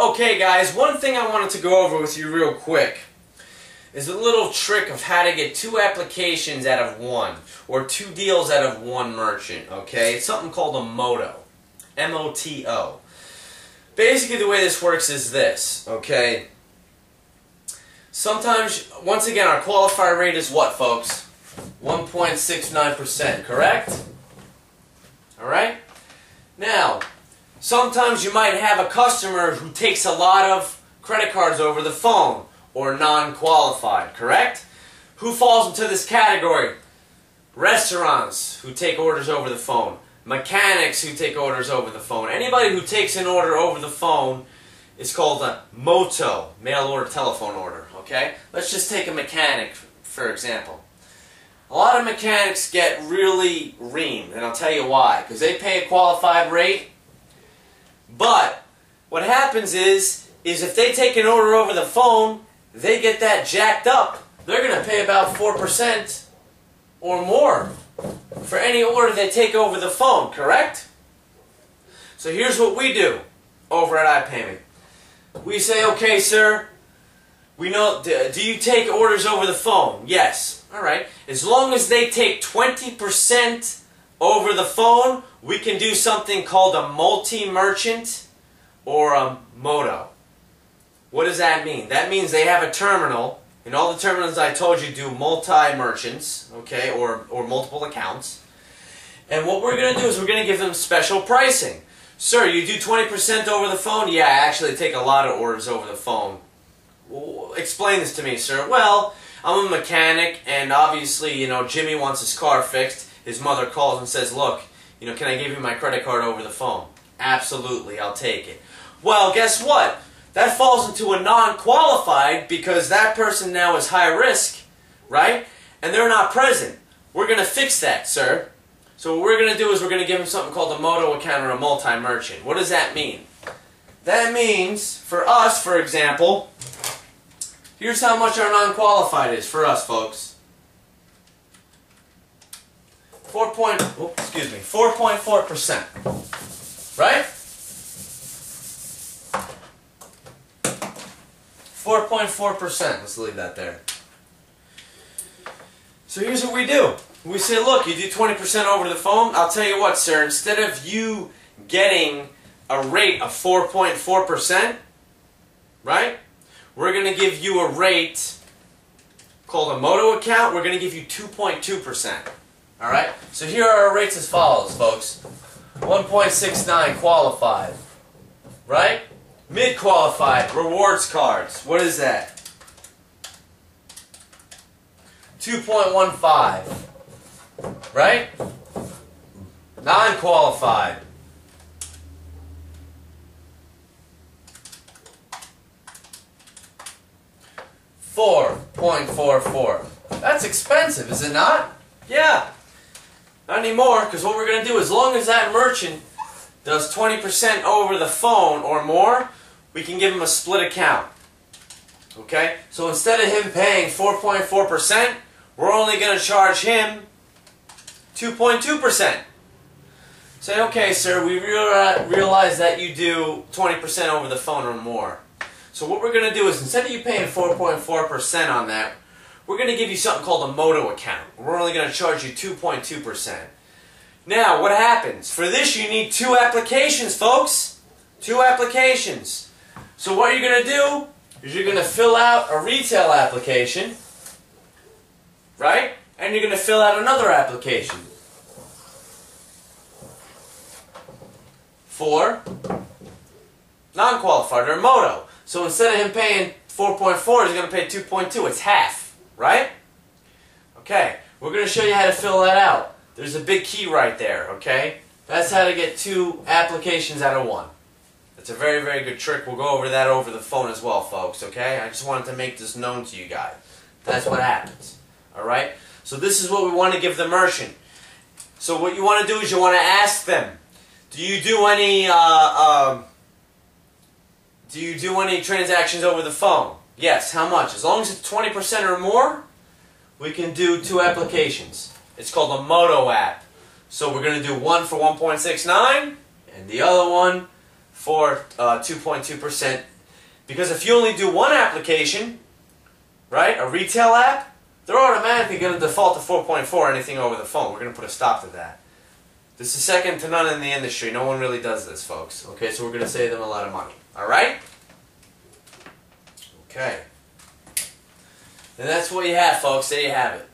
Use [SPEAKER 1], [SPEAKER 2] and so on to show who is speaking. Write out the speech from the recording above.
[SPEAKER 1] Okay guys, one thing I wanted to go over with you real quick is a little trick of how to get 2 applications out of one, or 2 deals out of one merchant, okay? It's something called a MOTO. M-O-T-O. Basically the way this works is this, okay? Sometimes, once again, our qualifier rate is what, folks? 1.69%, correct? Alright? Now, sometimes you might have a customer who takes a lot of credit cards over the phone, or non-qualified, correct? Who falls into this category? Restaurants who take orders over the phone. Mechanics who take orders over the phone. Anybody who takes an order over the phone is called a MOTO, mail order telephone order, okay? Let's just take a mechanic, for example. A lot of mechanics get really reamed, and I'll tell you why. Because they pay a qualified rate, but what happens is if they take an order over the phone, they get that jacked up. They're going to pay about 4% or more for any order they take over the phone, correct? So here's what we do over at iPayment. We say, okay, sir, we know, do you take orders over the phone? Yes. Alright. As long as they take 20% over the phone, we can do something called a multi-merchant or a MOTO. What does that mean? That means they have a terminal, and all the terminals I told you do multi-merchants, okay, or multiple accounts. And what we're going to do is we're going to give them special pricing. Sir, you do 20% over the phone? Yeah, I actually take a lot of orders over the phone. Well, explain this to me, sir. Well, I'm a mechanic, and obviously, you know, Jimmy wants his car fixed. His mother calls and says, look, you know, can I give you my credit card over the phone? Absolutely, I'll take it. Well, guess what? That falls into a non-qualified because that person now is high risk, right? And they're not present. We're going to fix that, sir. So what we're going to do is we're going to give them something called a MOTO account or a multi-merchant. What does that mean? That means, for us, for example, here's how much our non-qualified is for us, folks. 4.4%. Right? 4.4%. Let's leave that there. So here's what we do. We say, look, you do 20% over the phone. I'll tell you what, sir. Instead of you getting a rate of 4.4%, right? We're going to give you a rate called a MOTO account. We're going to give you 2.2%. Alright? So here are our rates as follows, folks. 1.69 qualified. Right? Mid-qualified, rewards cards. What is that? 2.15. Right? Non-qualified. 4.44. That's expensive, is it not? Yeah. Not anymore, because what we're going to do, as long as that merchant does 20% over the phone or more, we can give him a split account. Okay? So instead of him paying 4.4%, we're only going to charge him 2.2%. Say, okay, sir, we realize that you do 20% over the phone or more. So what we're going to do is, instead of you paying 4.4% on that, we're going to give you something called a MOTO account. We're only going to charge you 2.2%. Now, what happens? For this, you need 2 applications, folks. 2 applications. So what you're going to do is you're going to fill out a retail application, right? And you're going to fill out another application for non-qualified or MOTO. So instead of him paying 4.4, he's going to pay 2.2. It's half, right? Okay, we're going to show you how to fill that out. There's a big key right there, okay? That's how to get 2 applications out of 1. It's a very, very good trick. We'll go over that over the phone as well, folks, okay? I just wanted to make this known to you guys. That's what happens, alright? So this is what we want to give the merchant. So what you want to do is you want to ask them, do you do any transactions over the phone? Yes. How much? As long as it's 20% or more, we can do 2 applications. It's called a MOTO app. So we're going to do one for 1.69 and the other one for 2.2%. Because if you only do one application, right, a retail app, they're automatically going to default to 4.4, anything over the phone. We're going to put a stop to that. This is second to none in the industry. No one really does this, folks. Okay, so we're going to save them a lot of money. All right? Okay. And that's what you have, folks. There you have it.